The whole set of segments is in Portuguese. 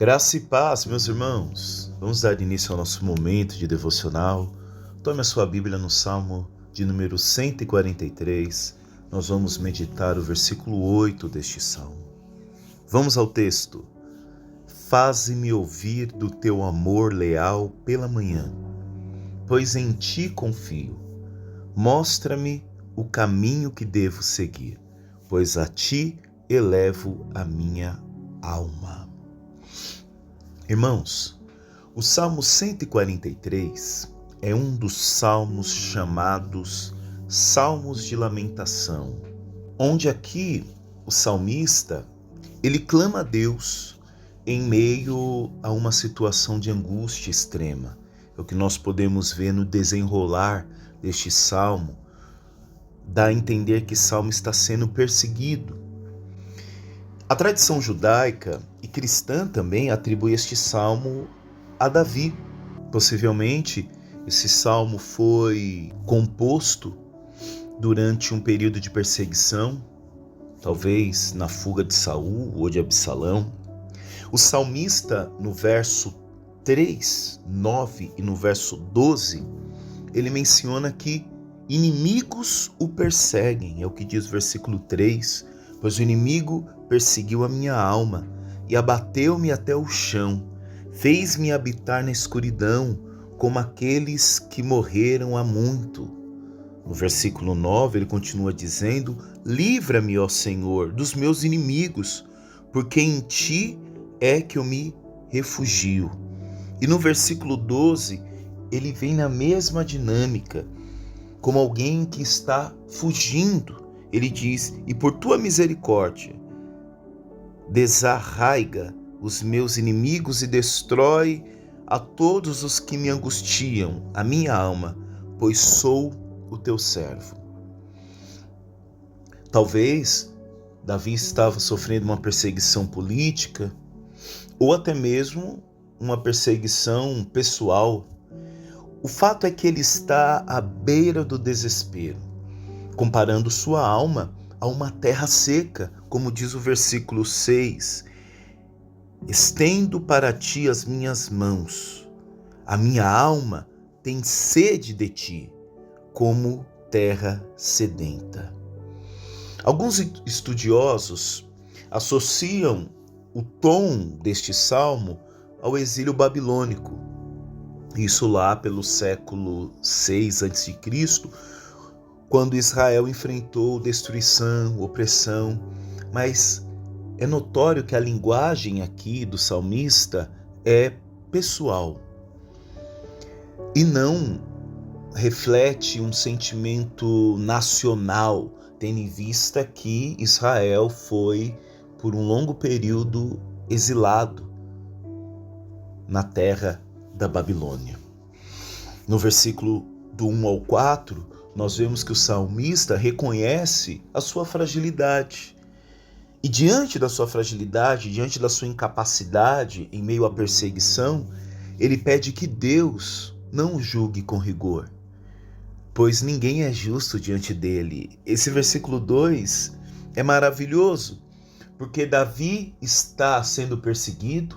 Graça e paz, meus irmãos. Vamos dar início ao nosso momento de devocional. Tome a sua Bíblia no Salmo de número 143. Nós vamos meditar o versículo 8 deste Salmo. Vamos ao texto. Faze-me ouvir do teu amor leal pela manhã, pois em ti confio. Mostra-me o caminho que devo seguir, pois a ti elevo a minha alma. Irmãos, o Salmo 143 é um dos salmos chamados Salmos de Lamentação, onde aqui o salmista, ele clama a Deus em meio a uma situação de angústia extrema. É o que nós podemos ver no desenrolar deste salmo, dá a entender que Salmo está sendo perseguido. A tradição judaica e cristã também atribui este salmo a Davi. Possivelmente, esse salmo foi composto durante um período de perseguição, talvez na fuga de Saul ou de Absalão. O salmista, no verso 3, 9 e no verso 12, ele menciona que inimigos o perseguem, é o que diz o versículo 3, pois o inimigo perseguiu a minha alma e abateu-me até o chão, fez-me habitar na escuridão, como aqueles que morreram há muito. No versículo 9 ele continua dizendo: livra-me, ó Senhor, dos meus inimigos, porque em ti é que eu me refugio. E no versículo 12 ele vem na mesma dinâmica, como alguém que está fugindo. Ele diz: e por tua misericórdia, desarraiga os meus inimigos e destrói a todos os que me angustiam, a minha alma, pois sou o teu servo. Talvez Davi estava sofrendo uma perseguição política, ou até mesmo uma perseguição pessoal. O fato é que ele está à beira do desespero, comparando sua alma a uma terra seca, como diz o versículo 6. Estendo para ti as minhas mãos, a minha alma tem sede de ti, como terra sedenta. Alguns estudiosos associam o tom deste salmo ao exílio babilônico, isso lá pelo século 6 a.C., quando Israel enfrentou destruição, opressão, mas é notório que a linguagem aqui do salmista é pessoal e não reflete um sentimento nacional, tendo em vista que Israel foi por um longo período exilado na terra da Babilônia. No versículo do 1 ao 4, nós vemos que o salmista reconhece a sua fragilidade. E diante da sua fragilidade, diante da sua incapacidade em meio à perseguição, ele pede que Deus não o julgue com rigor, pois ninguém é justo diante dele. Esse versículo 2 é maravilhoso, porque Davi está sendo perseguido,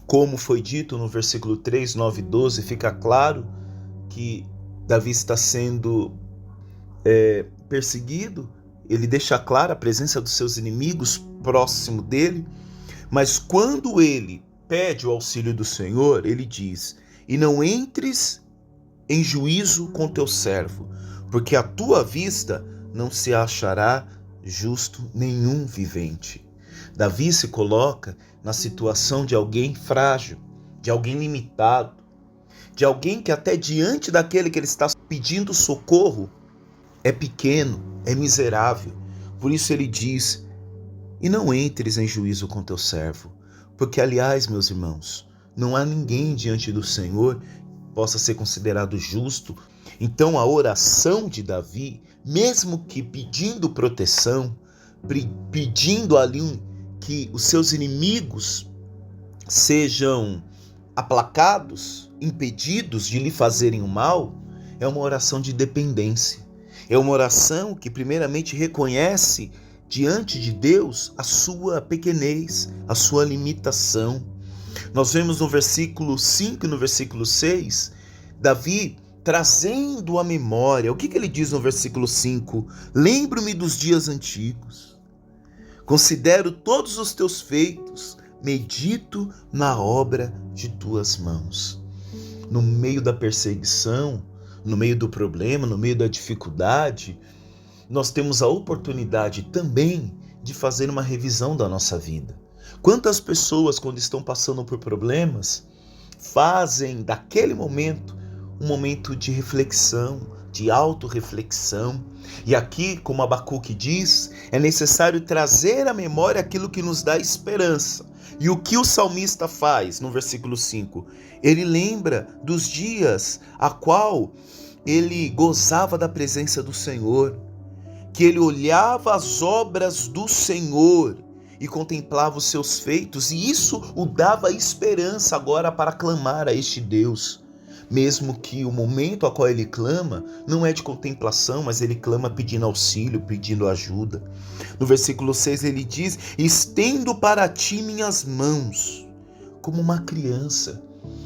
como foi dito no versículo 3, 9 e 12, fica claro que Davi está sendo perseguido. Ele deixa clara a presença dos seus inimigos próximo dele, mas quando ele pede o auxílio do Senhor, ele diz: e não entres em juízo com teu servo, porque à tua vista não se achará justo nenhum vivente. Davi se coloca na situação de alguém frágil, de alguém limitado, de alguém que até diante daquele que ele está pedindo socorro é pequeno, é miserável. Por isso ele diz: e não entres em juízo com teu servo, porque aliás, meus irmãos, não há ninguém diante do Senhor que possa ser considerado justo. Então a oração de Davi, mesmo que pedindo proteção, pedindo ali que os seus inimigos sejam aplacados, impedidos de lhe fazerem o mal, é uma oração de dependência. É uma oração que primeiramente reconhece diante de Deus a sua pequenez, a sua limitação. Nós vemos no versículo 5 e no versículo 6, Davi trazendo a memória. O que ele diz no versículo 5? Lembro-me dos dias antigos, considero todos os teus feitos, medito na obra de tuas mãos. No meio da perseguição, no meio do problema, no meio da dificuldade, nós temos a oportunidade também de fazer uma revisão da nossa vida. Quantas pessoas, quando estão passando por problemas, fazem daquele momento um momento de reflexão, de autorreflexão. E aqui, como Abacuque diz, é necessário trazer à memória aquilo que nos dá esperança. E o que o salmista faz no versículo 5? Ele lembra dos dias a qual ele gozava da presença do Senhor, que ele olhava as obras do Senhor e contemplava os seus feitos, e isso o dava esperança agora para clamar a este Deus. Mesmo que o momento a qual ele clama não é de contemplação, mas ele clama pedindo auxílio, pedindo ajuda. No versículo 6 ele diz: estendo para ti minhas mãos, como uma criança.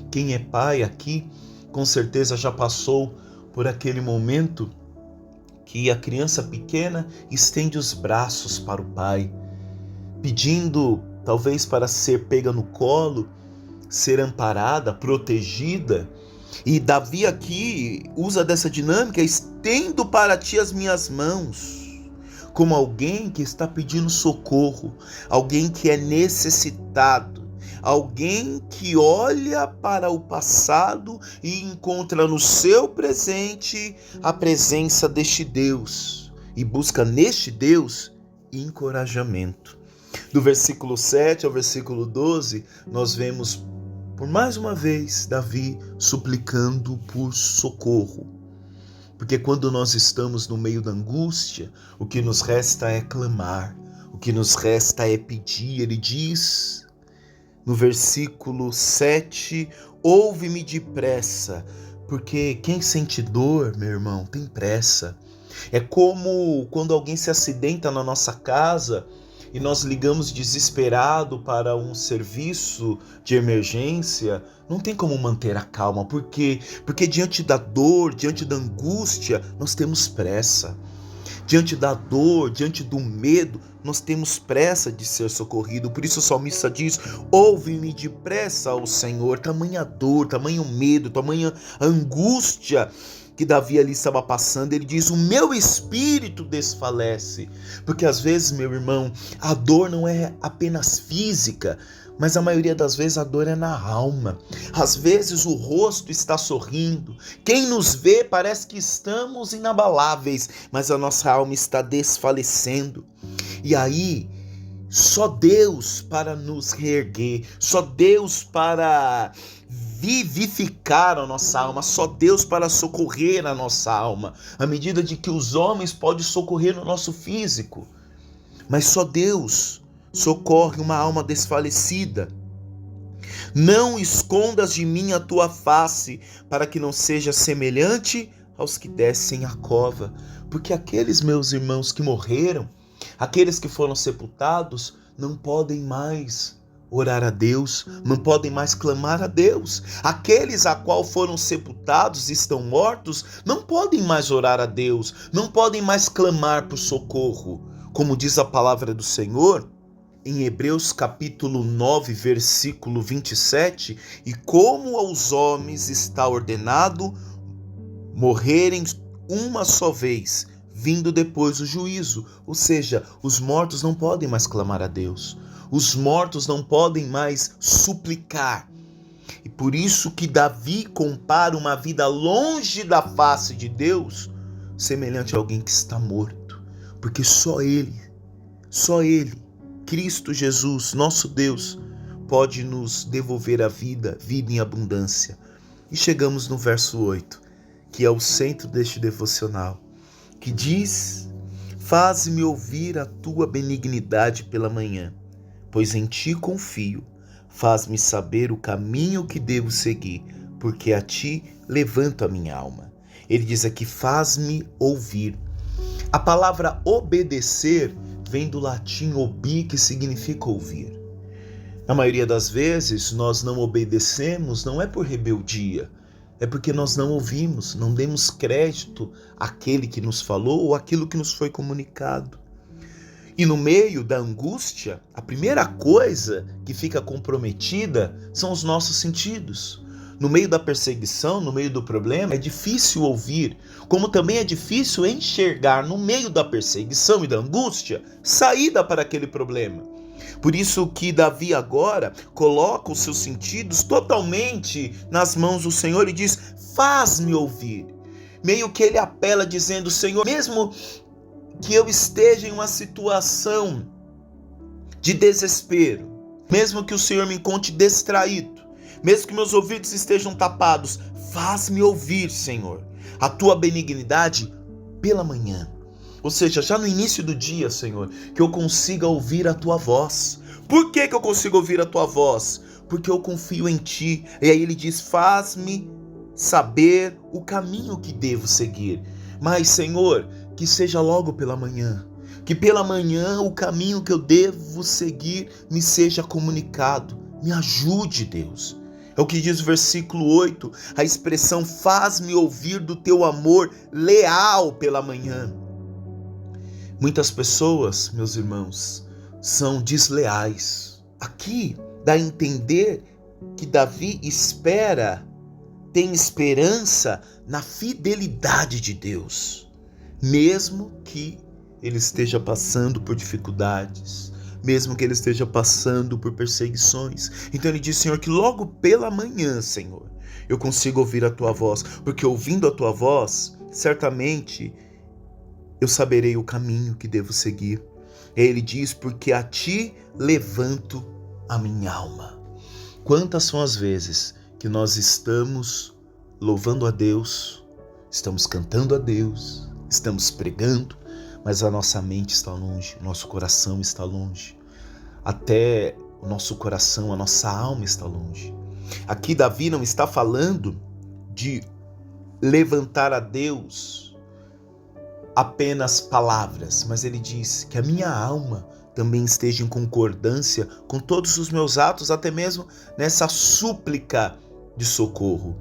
Quem é pai aqui, com certeza já passou por aquele momento que a criança pequena estende os braços para o pai, pedindo talvez para ser pega no colo, ser amparada, protegida. E Davi aqui usa dessa dinâmica: estendo para ti as minhas mãos, como alguém que está pedindo socorro, alguém que é necessitado, alguém que olha para o passado e encontra no seu presente a presença deste Deus e busca neste Deus encorajamento. Do versículo 7 ao versículo 12, nós vemos por mais uma vez Davi suplicando por socorro. Porque quando nós estamos no meio da angústia, o que nos resta é clamar, o que nos resta é pedir. Ele diz no versículo 7, ouve-me depressa, porque quem sente dor, meu irmão, tem pressa. É como quando alguém se acidenta na nossa casa e nós ligamos desesperado para um serviço de emergência, não tem como manter a calma. Por quê? Porque diante da dor, diante da angústia, nós temos pressa. Diante da dor, diante do medo, nós temos pressa de ser socorrido. Por isso o salmista diz: ouve-me depressa, ó Senhor. Tamanha dor, tamanho medo, tamanha angústia que Davi ali estava passando. Ele diz: o meu espírito desfalece. Porque às vezes, meu irmão, a dor não é apenas física, mas a maioria das vezes a dor é na alma. Às vezes o rosto está sorrindo, quem nos vê parece que estamos inabaláveis, mas a nossa alma está desfalecendo. E aí, só Deus para nos reerguer, só Deus para vivificar a nossa alma, só Deus para socorrer a nossa alma, à medida de que os homens podem socorrer no nosso físico, mas só Deus socorre uma alma desfalecida. Não escondas de mim a tua face, para que não seja semelhante aos que descem a cova, porque aqueles meus irmãos que morreram, aqueles que foram sepultados, não podem mais orar a Deus, não podem mais clamar a Deus. Aqueles a qual foram sepultados e estão mortos, não podem mais orar a Deus, não podem mais clamar por socorro. Como diz a palavra do Senhor, em Hebreus capítulo 9, versículo 27, e como aos homens está ordenado morrerem uma só vez, vindo depois o juízo. Ou seja, os mortos não podem mais clamar a Deus. Os mortos não podem mais suplicar. E por isso que Davi compara uma vida longe da face de Deus, semelhante a alguém que está morto. Porque só Ele, Cristo Jesus, nosso Deus, pode nos devolver a vida em abundância. E chegamos no verso 8, que é o centro deste devocional, que diz: faze-me ouvir a tua benignidade pela manhã, pois em ti confio. Faz-me saber o caminho que devo seguir, porque a ti levanto a minha alma. Ele diz aqui: faz-me ouvir. A palavra obedecer vem do latim obi, que significa ouvir. A maioria das vezes nós não obedecemos, não é por rebeldia, é porque nós não ouvimos, não demos crédito àquele que nos falou ou àquilo que nos foi comunicado. E no meio da angústia, a primeira coisa que fica comprometida são os nossos sentidos. No meio da perseguição, no meio do problema, é difícil ouvir, como também é difícil enxergar no meio da perseguição e da angústia, saída para aquele problema. Por isso que Davi agora coloca os seus sentidos totalmente nas mãos do Senhor e diz: faz-me ouvir. Meio que ele apela dizendo: Senhor, mesmo que eu esteja em uma situação de desespero, mesmo que o Senhor me encontre distraído, mesmo que meus ouvidos estejam tapados, faz-me ouvir, Senhor, a tua benignidade pela manhã. Ou seja, já no início do dia, Senhor, que eu consiga ouvir a tua voz. Por que eu consigo ouvir a tua voz? Porque eu confio em ti. E aí ele diz: faz-me saber o caminho que devo seguir. Mas, Senhor, que seja logo pela manhã. Que pela manhã o caminho que eu devo seguir me seja comunicado. Me ajude, Deus. É o que diz o versículo 8, a expressão faz-me ouvir do teu amor leal pela manhã. Muitas pessoas, meus irmãos, são desleais. Aqui dá a entender que Davi tem esperança na fidelidade de Deus, mesmo que ele esteja passando por dificuldades, mesmo que ele esteja passando por perseguições. Então ele diz: Senhor, que logo pela manhã, Senhor, eu consigo ouvir a tua voz, porque ouvindo a tua voz, certamente eu saberei o caminho que devo seguir. E ele diz: porque a ti levanto a minha alma. Quantas são as vezes que nós estamos louvando a Deus, estamos cantando a Deus, estamos pregando, mas a nossa mente está longe, o nosso coração está longe. Até o nosso coração, a nossa alma está longe. Aqui Davi não está falando de levantar a Deus apenas palavras, mas ele diz que a minha alma também esteja em concordância com todos os meus atos, até mesmo nessa súplica de socorro.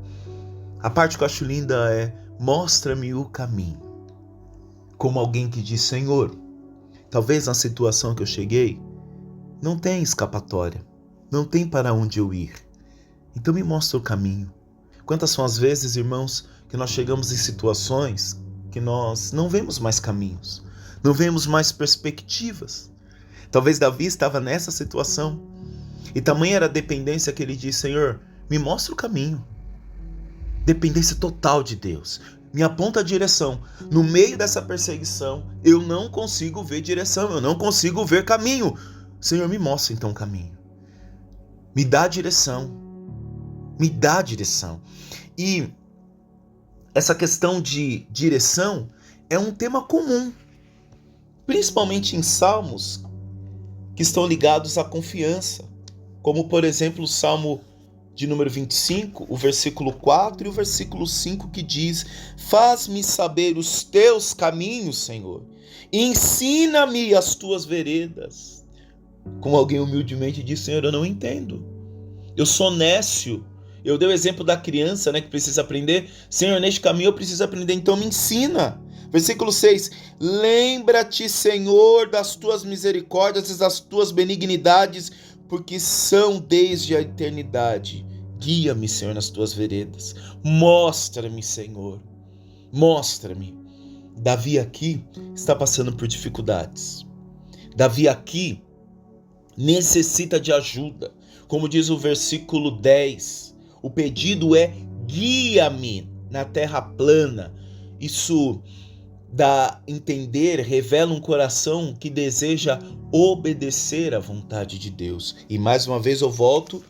A parte que eu acho linda é: mostra-me o caminho. Como alguém que diz: Senhor, talvez na situação que eu cheguei, não tem escapatória, não tem para onde eu ir. Então me mostra o caminho. Quantas são as vezes, irmãos, que nós chegamos em situações que nós não vemos mais caminhos, não vemos mais perspectivas. Talvez Davi estava nessa situação, e tamanha era a dependência que ele disse: Senhor, me mostra o caminho. Dependência total de Deus. Me aponta a direção. No meio dessa perseguição, eu não consigo ver direção, eu não consigo ver caminho. Senhor, me mostra então o caminho. Me dá direção. Me dá direção. E essa questão de direção é um tema comum, principalmente em salmos que estão ligados à confiança, como por exemplo o Salmo de número 25, o versículo 4 e o versículo 5, que diz: faz-me saber os teus caminhos, Senhor, e ensina-me as tuas veredas. Como alguém humildemente diz: Senhor, eu não entendo, eu sou nécio. Eu dei o exemplo da criança, que precisa aprender. Senhor, neste caminho eu preciso aprender, então me ensina. Versículo 6, lembra-te, Senhor, das tuas misericórdias e das tuas benignidades, porque são desde a eternidade. Guia-me, Senhor, nas tuas veredas. Mostra-me, Senhor. Mostra-me. Davi aqui está passando por dificuldades. Davi aqui necessita de ajuda. Como diz o versículo 10, o pedido é: guia-me na terra plana. Isso dá a entender, revela um coração que deseja obedecer à vontade de Deus. E mais uma vez eu volto,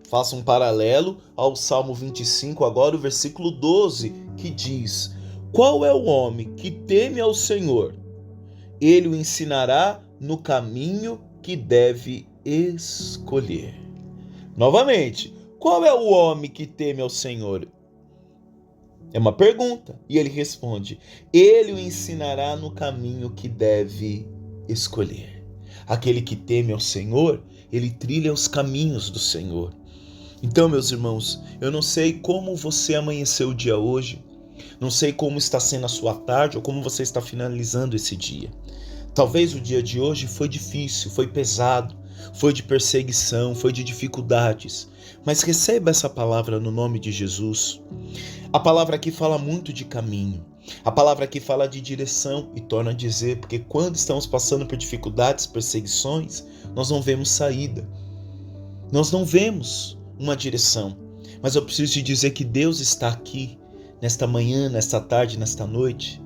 faço um paralelo ao Salmo 25, agora o versículo 12, que diz: qual é o homem que teme ao Senhor? Ele o ensinará no caminho que deve escolher. Novamente, qual é o homem que teme ao Senhor? É uma pergunta. E ele responde: ele o ensinará no caminho que deve escolher. Aquele que teme ao Senhor ele trilha os caminhos do Senhor. Então, meus irmãos, eu não sei como você amanheceu o dia hoje, não sei como está sendo a sua tarde ou como você está finalizando esse dia. Talvez o dia de hoje foi difícil, foi pesado, foi de perseguição, foi de dificuldades, mas receba essa palavra no nome de Jesus. A palavra aqui fala muito de caminho, a palavra aqui fala de direção e torna a dizer, porque quando estamos passando por dificuldades, perseguições, nós não vemos saída, nós não vemos uma direção, mas eu preciso te dizer que Deus está aqui, nesta manhã, nesta tarde, nesta noite,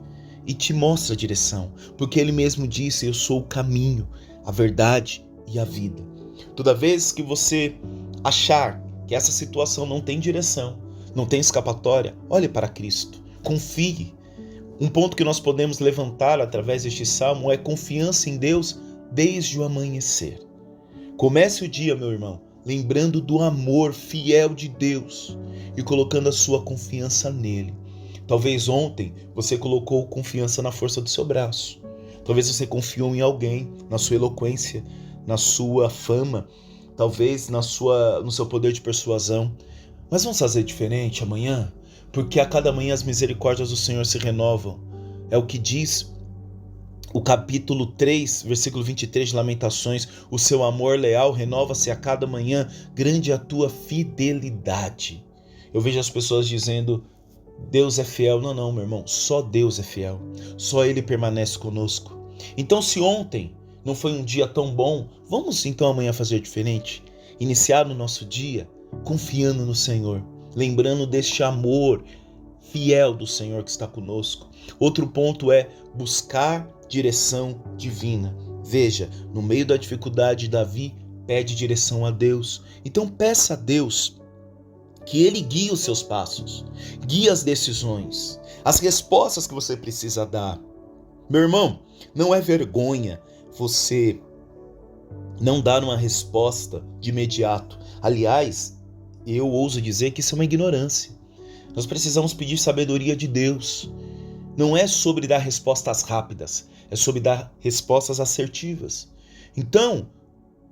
e te mostra a direção, porque Ele mesmo disse, eu sou o caminho, a verdade e a vida. Toda vez que você achar que essa situação não tem direção, não tem escapatória, olhe para Cristo, confie. Um ponto que nós podemos levantar através deste salmo é confiança em Deus desde o amanhecer. Comece o dia, meu irmão, lembrando do amor fiel de Deus e colocando a sua confiança nele. Talvez ontem você colocou confiança na força do seu braço. Talvez você confiou em alguém, na sua eloquência, na sua fama, talvez no seu poder de persuasão. Mas vamos fazer diferente amanhã? Porque a cada manhã as misericórdias do Senhor se renovam. É o que diz o capítulo 3, versículo 23 de Lamentações. O seu amor leal renova-se a cada manhã, grande é a tua fidelidade. Eu vejo as pessoas dizendo, Deus é fiel. Não, meu irmão, só Deus é fiel. Só Ele permanece conosco. Então, se ontem não foi um dia tão bom, vamos então amanhã fazer diferente? Iniciar o nosso dia confiando no Senhor, lembrando deste amor fiel do Senhor que está conosco. Outro ponto é buscar direção divina. Veja, no meio da dificuldade, Davi pede direção a Deus. Então peça a Deus que Ele guie os seus passos, guie as decisões, as respostas que você precisa dar. Meu irmão, não é vergonha você não dar uma resposta de imediato. Aliás, eu ouso dizer que isso é uma ignorância. Nós precisamos pedir sabedoria de Deus. Não é sobre dar respostas rápidas, é sobre dar respostas assertivas. Então,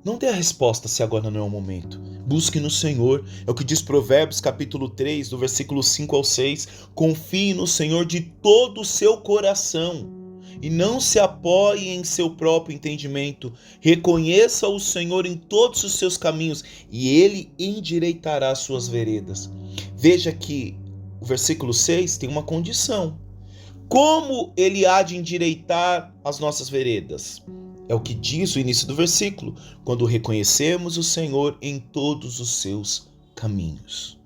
não dê a resposta se agora não é o momento. Busque no Senhor. É o que diz Provérbios capítulo 3, do versículo 5 ao 6. Confie no Senhor de todo o seu coração e não se apoie em seu próprio entendimento. Reconheça o Senhor em todos os seus caminhos e Ele endireitará as suas veredas. Veja que o versículo 6 tem uma condição. Como Ele há de endireitar as nossas veredas? É o que diz o início do versículo, quando reconhecemos o Senhor em todos os seus caminhos.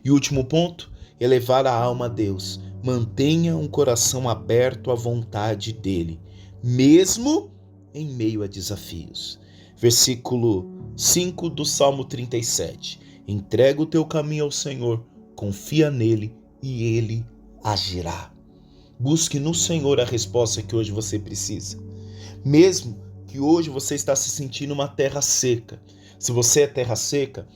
E o último ponto, elevar a alma a Deus. Mantenha um coração aberto à vontade dEle, mesmo em meio a desafios. Versículo 5 do Salmo 37. Entrega o teu caminho ao Senhor, confia nele e Ele agirá. Busque no Senhor a resposta que hoje você precisa. Mesmo que hoje você está se sentindo uma terra seca. Se você é terra seca,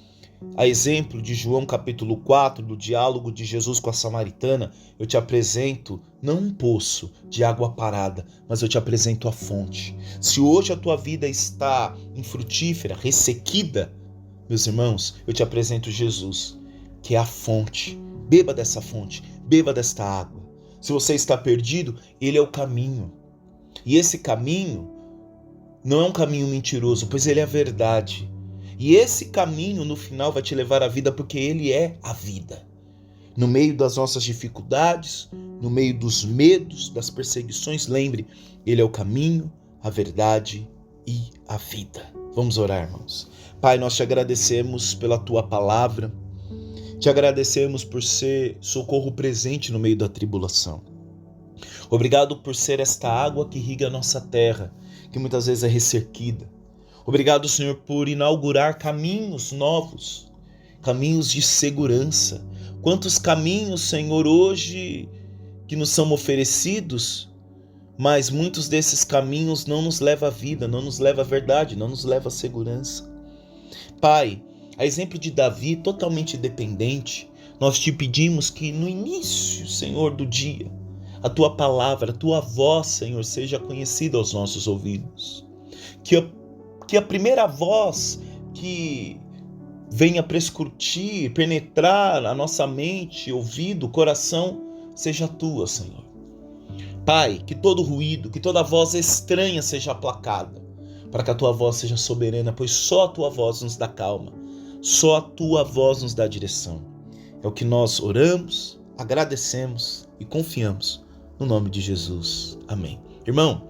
a exemplo de João capítulo 4, do diálogo de Jesus com a samaritana, eu te apresento não um poço de água parada, mas eu te apresento a fonte. Se hoje a tua vida está infrutífera, ressequida, meus irmãos, eu te apresento Jesus, que é a fonte. Beba dessa fonte, beba desta água. Se você está perdido, Ele é o caminho. E esse caminho não é um caminho mentiroso, pois Ele é a verdade. E esse caminho no final vai te levar à vida, porque Ele é a vida. No meio das nossas dificuldades, no meio dos medos, das perseguições, lembre, Ele é o caminho, a verdade e a vida. Vamos orar, irmãos. Pai, nós te agradecemos pela Tua palavra, te agradecemos por ser socorro presente no meio da tribulação. Obrigado por ser esta água que irriga a nossa terra, que muitas vezes é ressequida. Obrigado, Senhor, por inaugurar caminhos novos, caminhos de segurança. Quantos caminhos, Senhor, hoje que nos são oferecidos, mas muitos desses caminhos não nos levam à vida, não nos levam à verdade, não nos levam à segurança. Pai, a exemplo de Davi, totalmente dependente, nós te pedimos que no início, Senhor, do dia, a Tua palavra, a Tua voz, Senhor, seja conhecida aos nossos ouvidos. Que a primeira voz que venha prescrutir, penetrar a nossa mente, ouvido, coração, seja tua, Senhor. Pai, que todo ruído, que toda voz estranha seja aplacada, para que a tua voz seja soberana, pois só a tua voz nos dá calma, só a tua voz nos dá direção. É o que nós oramos, agradecemos e confiamos no nome de Jesus. Amém. Irmão,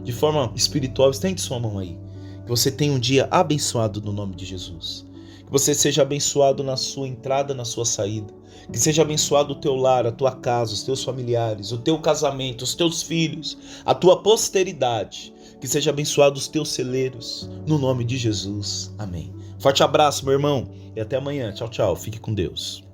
de forma espiritual, estende sua mão aí. Que você tenha um dia abençoado no nome de Jesus. Que você seja abençoado na sua entrada, na sua saída. Que seja abençoado o teu lar, a tua casa, os teus familiares, o teu casamento, os teus filhos, a tua posteridade. Que seja abençoado os teus celeiros, no nome de Jesus. Amém. Forte abraço, meu irmão, e até amanhã. Tchau, tchau. Fique com Deus.